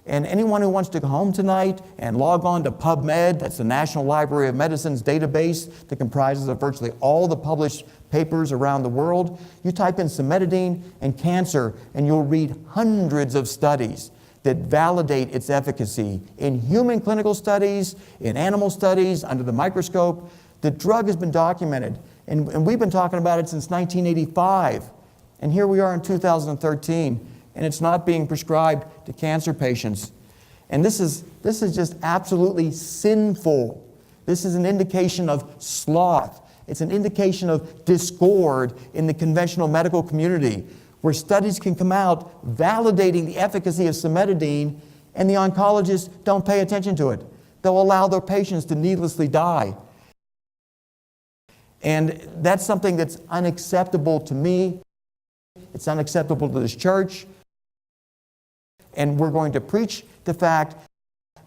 And anyone who wants to go home tonight and log on to PubMed, that's the National Library of Medicine's database that comprises of virtually all the published papers around the world, you type in cimetidine and cancer and you'll read hundreds of studies that validate its efficacy in human clinical studies, in animal studies, under the microscope. The drug has been documented, and we've been talking about it since 1985. And here we are in 2013, and it's not being prescribed to cancer patients. And this is just absolutely sinful. This is an indication of sloth. It's an indication of discord in the conventional medical community, where studies can come out validating the efficacy of cimetidine, and the oncologists don't pay attention to it. They'll allow their patients to needlessly die. And that's something that's unacceptable to me. It's unacceptable to this church. And we're going to preach the fact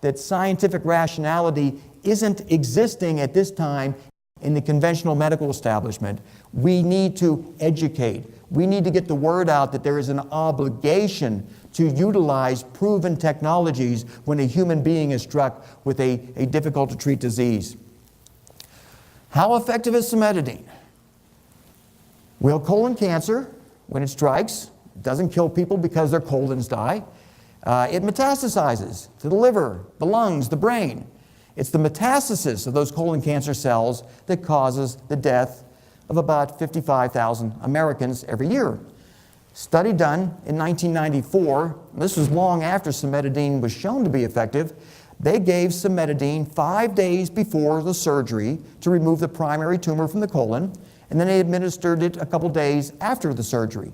that scientific rationality isn't existing at this time in the conventional medical establishment. We need to educate. We need to get the word out that there is an obligation to utilize proven technologies when a human being is struck with a difficult to treat disease. How effective is cimetidine? Well, colon cancer, when it strikes, doesn't kill people because their colons die. It metastasizes to the liver, the lungs, the brain. It's the metastasis of those colon cancer cells that causes the death of about 55,000 Americans every year. Study done in 1994, this was long after cimetidine was shown to be effective. They gave cimetidine 5 days before the surgery to remove the primary tumor from the colon, and then they administered it a couple days after the surgery.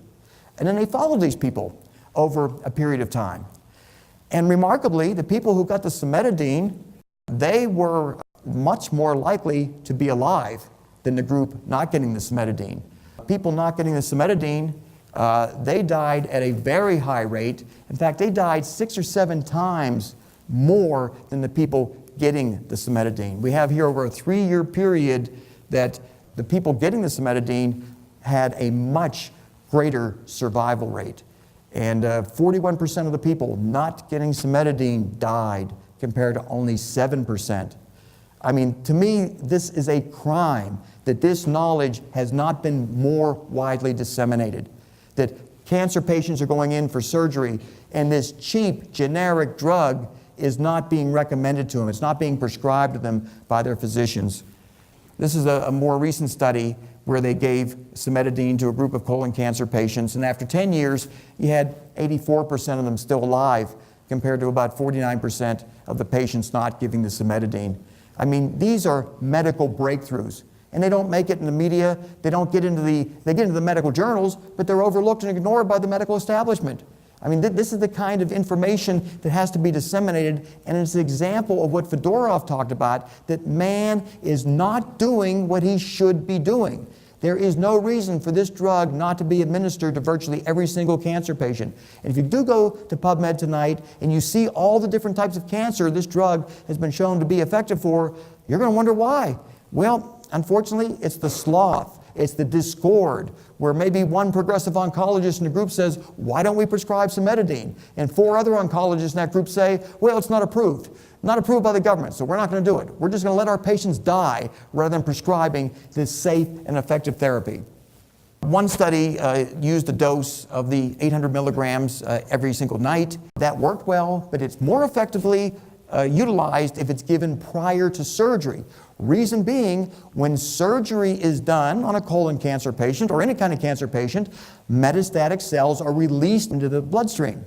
And then they followed these people over a period of time. And remarkably, the people who got the cimetidine, they were much more likely to be alive than the group not getting the cimetidine. People not getting the cimetidine, they died at a very high rate. In fact, they died 6 or 7 times more than the people getting the cimetidine. We have here over a 3-year period that the people getting the cimetidine had a much greater survival rate. And 41% of the people not getting cimetidine died, compared to only 7%. I mean, to me, this is a crime that this knowledge has not been more widely disseminated. That cancer patients are going in for surgery, and this cheap, generic drug is not being recommended to them. It's not being prescribed to them by their physicians. This is a more recent study where they gave cimetidine to a group of colon cancer patients, and after 10 years, you had 84% of them still alive, compared to about 49% of the patients not giving the cimetidine. I mean, these are medical breakthroughs, and they don't make it in the media. They get into the medical journals, but they're overlooked and ignored by the medical establishment. I mean, this is the kind of information that has to be disseminated, and it's an example of what Fedorov talked about, that man is not doing what he should be doing. There is no reason for this drug not to be administered to virtually every single cancer patient. And if you do go to PubMed tonight and you see all the different types of cancer this drug has been shown to be effective for, you're going to wonder why. Well, unfortunately, it's the sloth. It's the discord, where maybe one progressive oncologist in the group says, why don't we prescribe cimetidine? And 4 other oncologists in that group say, well, it's not approved. Not approved by the government, so we're not going to do it. We're just going to let our patients die rather than prescribing this safe and effective therapy. One study used a dose of the 800 milligrams every single night. That worked well, but it's more effectively utilized if it's given prior to surgery. Reason being, when surgery is done on a colon cancer patient or any kind of cancer patient, metastatic cells are released into the bloodstream.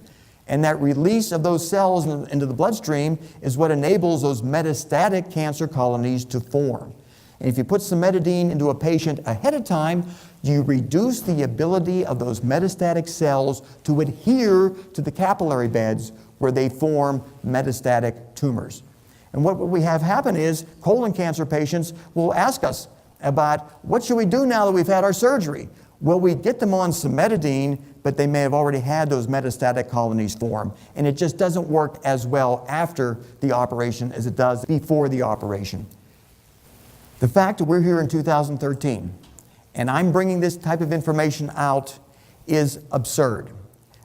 And that release of those cells into the bloodstream is what enables those metastatic cancer colonies to form. And if you put cimetidine into a patient ahead of time, you reduce the ability of those metastatic cells to adhere to the capillary beds where they form metastatic tumors. And what we have happen is colon cancer patients will ask us about, what should we do now that we've had our surgery? Well, we get them on cimetidine, but they may have already had those metastatic colonies form. And it just doesn't work as well after the operation as it does before the operation. The fact that we're here in 2013, and I'm bringing this type of information out, is absurd.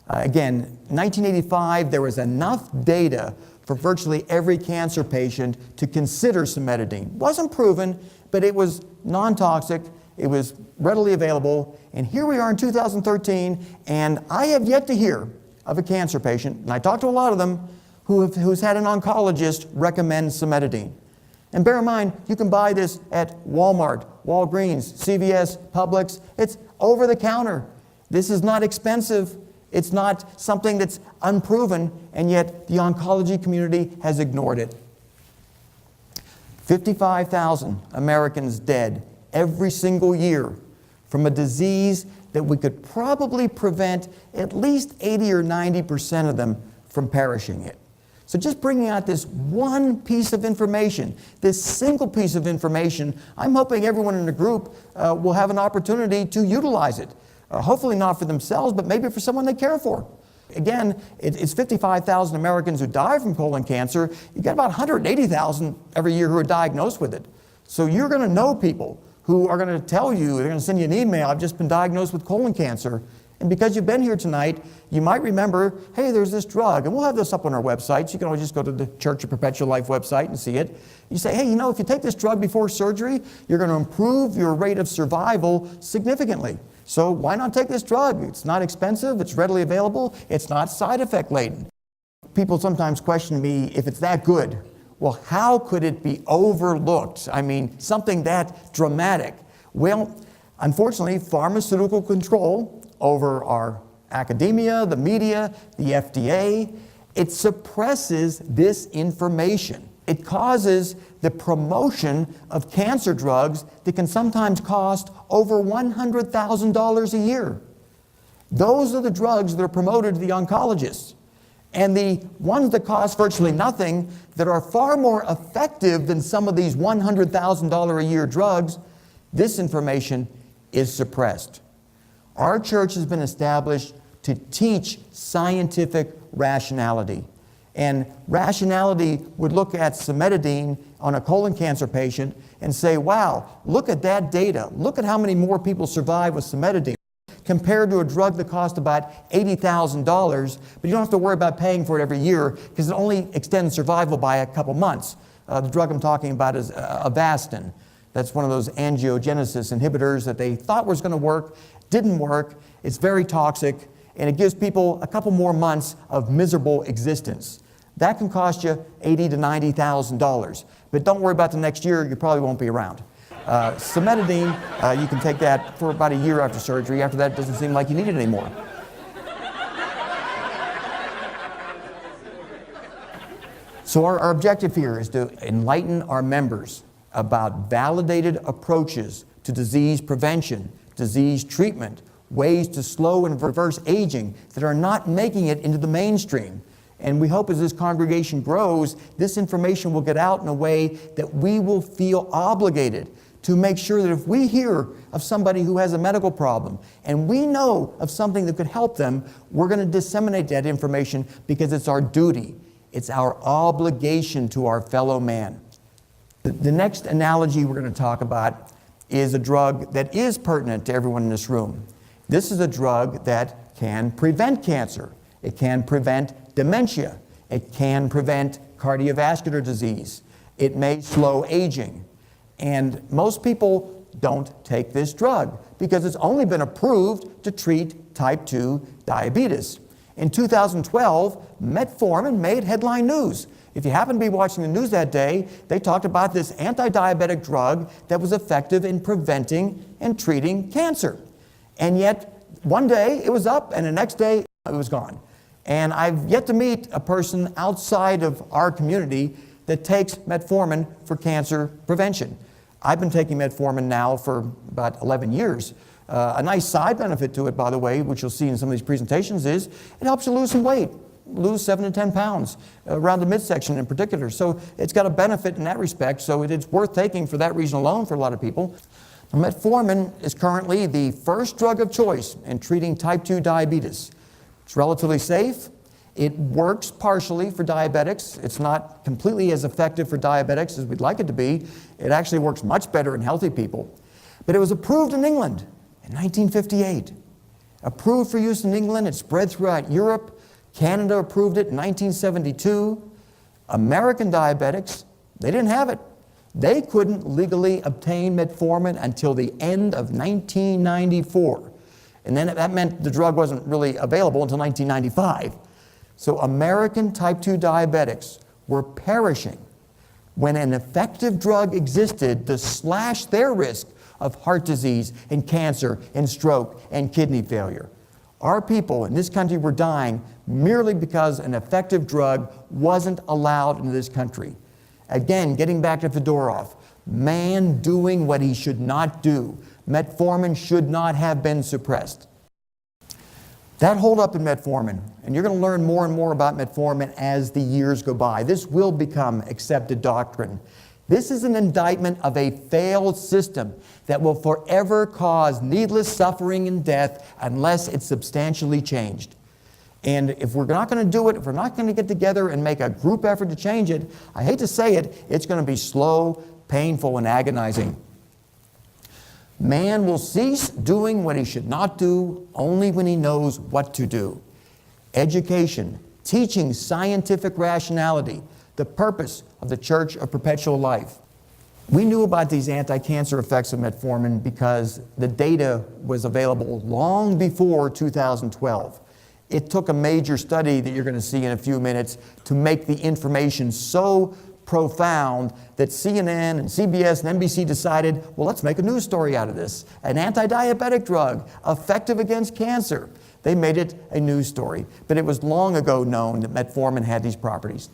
Again, 1985, there was enough data for virtually every cancer patient to consider cimetidine. Wasn't proven, but it was non-toxic, it was readily available, and here we are in 2013, and I have yet to hear of a cancer patient, and I talked to a lot of them, who's had an oncologist recommend cimetidine. And bear in mind, you can buy this at Walmart, Walgreens, CVS, Publix. It's over the counter. This is not expensive. It's not something that's unproven, and yet the oncology community has ignored it. 55,000 Americans dead every single year from a disease that we could probably prevent at least 80 or 90% of them from perishing it. So just bringing out this one piece of information, this single piece of information, I'm hoping everyone in the group will have an opportunity to utilize it. Hopefully not for themselves, but maybe for someone they care for. Again, it's 55,000 Americans who die from colon cancer. You've got about 180,000 every year who are diagnosed with it. So you're going to know people who are going to tell you, they're going to send you an email, I've just been diagnosed with colon cancer. And because you've been here tonight, you might remember, hey, there's this drug, and we'll have this up on our website. So you can always just go to the Church of Perpetual Life website and see it. You say, hey, you know, if you take this drug before surgery, you're going to improve your rate of survival significantly. So why not take this drug? It's not expensive, it's readily available, it's not side effect laden. People sometimes question me if it's that good. Well, how could it be overlooked? I mean, something that dramatic. Well, unfortunately, pharmaceutical control over our academia, the media, the FDA, it suppresses this information. It causes the promotion of cancer drugs that can sometimes cost over $100,000 a year. Those are the drugs that are promoted to the oncologists. And the ones that cost virtually nothing, that are far more effective than some of these $100,000 a year drugs, this information is suppressed. Our church has been established to teach scientific rationality. And rationality would look at cimetidine on a colon cancer patient and say, wow, look at that data. Look at how many more people survive with cimetidine compared to a drug that costs about $80,000, but you don't have to worry about paying for it every year because it only extends survival by a couple months. The drug I'm talking about is Avastin. That's one of those angiogenesis inhibitors that they thought was going to work, didn't work. It's very toxic, and it gives people a couple more months of miserable existence. That can cost you $80,000 to $90,000. But don't worry about the next year, you probably won't be around. Cimetidine, you can take that for about a year after surgery. After that, it doesn't seem like you need it anymore. So our objective here is to enlighten our members about validated approaches to disease prevention, disease treatment, ways to slow and reverse aging that are not making it into the mainstream. And we hope as this congregation grows, this information will get out in a way that we will feel obligated to make sure that if we hear of somebody who has a medical problem and we know of something that could help them, we're going to disseminate that information because it's our duty. It's our obligation to our fellow man. The next analogy we're going to talk about is a drug that is pertinent to everyone in this room. This is a drug that can prevent cancer. It can prevent dementia. It can prevent cardiovascular disease. It may slow aging. And most people don't take this drug because it's only been approved to treat type 2 diabetes. In 2012, metformin made headline news. If you happen to be watching the news that day, they talked about this anti-diabetic drug that was effective in preventing and treating cancer. And yet, one day it was up, and the next day it was gone. And I've yet to meet a person outside of our community that takes metformin for cancer prevention. I've been taking metformin now for about 11 years. A nice side benefit to it, by the way, which you'll see in some of these presentations, is it helps you lose some weight, lose 7 to 10 pounds, around the midsection in particular. So it's got a benefit in that respect, so it's worth taking for that reason alone for a lot of people. Metformin is currently the first drug of choice in treating type 2 diabetes. It's relatively safe. It works partially for diabetics. It's not completely as effective for diabetics as we'd like it to be. It actually works much better in healthy people. But it was approved in England in 1958. Approved for use in England, it spread throughout Europe. Canada approved it in 1972. American diabetics, they didn't have it. They couldn't legally obtain metformin until the end of 1994. And then that meant the drug wasn't really available until 1995. So American type 2 diabetics were perishing when an effective drug existed to slash their risk of heart disease and cancer and stroke and kidney failure. Our people in this country were dying merely because an effective drug wasn't allowed into this country. Again, getting back to Fedorov, man doing what he should not do. Metformin should not have been suppressed. That holdup in metformin, and you're going to learn more and more about metformin as the years go by. This will become accepted doctrine. This is an indictment of a failed system that will forever cause needless suffering and death unless it's substantially changed. And if we're not going to do it, if we're not going to get together and make a group effort to change it, I hate to say it, it's going to be slow, painful, and agonizing. Man will cease doing what he should not do only when he knows what to do. Education, teaching scientific rationality, the purpose of the Church of Perpetual Life. We knew about these anti-cancer effects of metformin because the data was available long before 2012. It took a major study that you're going to see in a few minutes to make the information so profound that CNN and CBS and NBC decided, well, let's make a news story out of this. An anti-diabetic drug, effective against cancer. They made it a news story, but it was long ago known that metformin had these properties.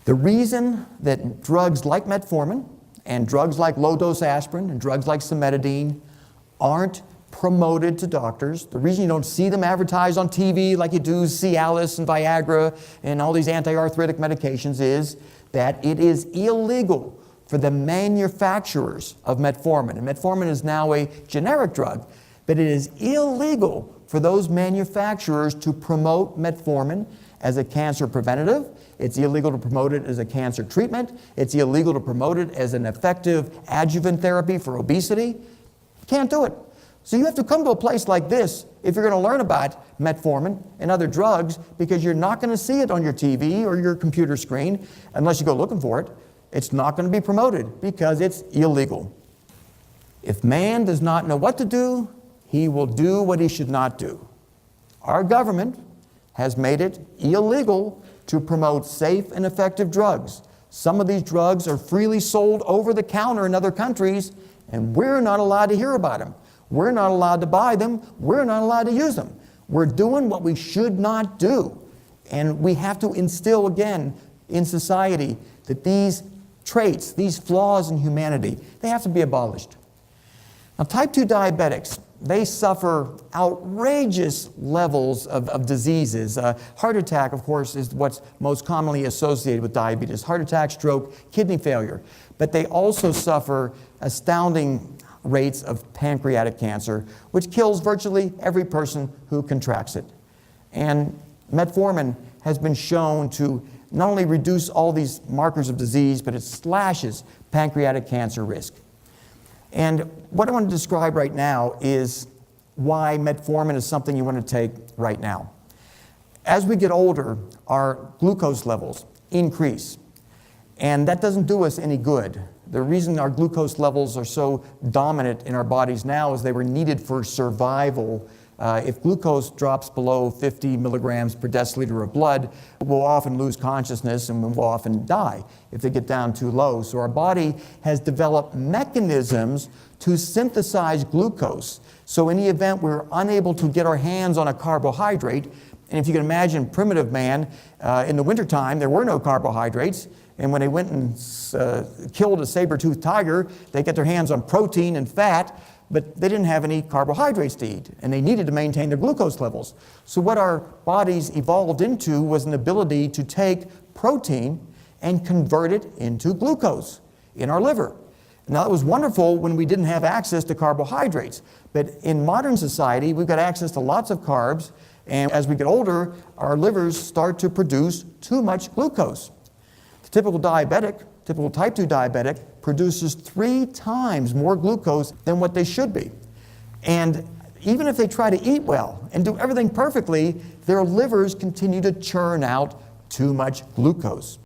The reason that drugs like metformin and drugs like low-dose aspirin and drugs like cimetidine aren't promoted to doctors, the reason you don't see them advertised on TV like you do Cialis and Viagra and all these anti-arthritic medications is that it is illegal for the manufacturers of metformin. And metformin is now a generic drug, but it is illegal for those manufacturers to promote metformin as a cancer preventative. It's illegal to promote it as a cancer treatment. It's illegal to promote it as an effective adjuvant therapy for obesity. Can't do it. So you have to come to a place like this if you're going to learn about metformin and other drugs, because you're not going to see it on your TV or your computer screen unless you go looking for it. It's not going to be promoted because it's illegal. If man does not know what to do, he will do what he should not do. Our government has made it illegal to promote safe and effective drugs. Some of these drugs are freely sold over the counter in other countries, and we're not allowed to hear about them. We're not allowed to buy them. We're not allowed to use them. We're doing what we should not do. And we have to instill again in society that these traits, these flaws in humanity, they have to be abolished. Now, type 2 diabetics, they suffer outrageous levels of diseases. Heart attack, of course, is what's most commonly associated with diabetes. Heart attack, stroke, kidney failure. But they also suffer astounding rates of pancreatic cancer, which kills virtually every person who contracts it. And metformin has been shown to not only reduce all these markers of disease, but it slashes pancreatic cancer risk. And what I want to describe right now is why metformin is something you want to take right now. As we get older, our glucose levels increase, and that doesn't do us any good. The reason our glucose levels are so dominant in our bodies now is they were needed for survival. If glucose drops below 50 milligrams per deciliter of blood, we'll often lose consciousness and we'll often die if they get down too low. So our body has developed mechanisms to synthesize glucose. So in the event we're unable to get our hands on a carbohydrate, and if you can imagine primitive man, in the wintertime there were no carbohydrates, and when they went and killed a saber-toothed tiger, they get their hands on protein and fat, but they didn't have any carbohydrates to eat, and they needed to maintain their glucose levels. So what our bodies evolved into was an ability to take protein and convert it into glucose in our liver. Now, that was wonderful when we didn't have access to carbohydrates, but in modern society, we've got access to lots of carbs, and as we get older, our livers start to produce too much glucose. The typical diabetic, typical type 2 diabetic, produces 3 times more glucose than what they should be. And even if they try to eat well and do everything perfectly, their livers continue to churn out too much glucose.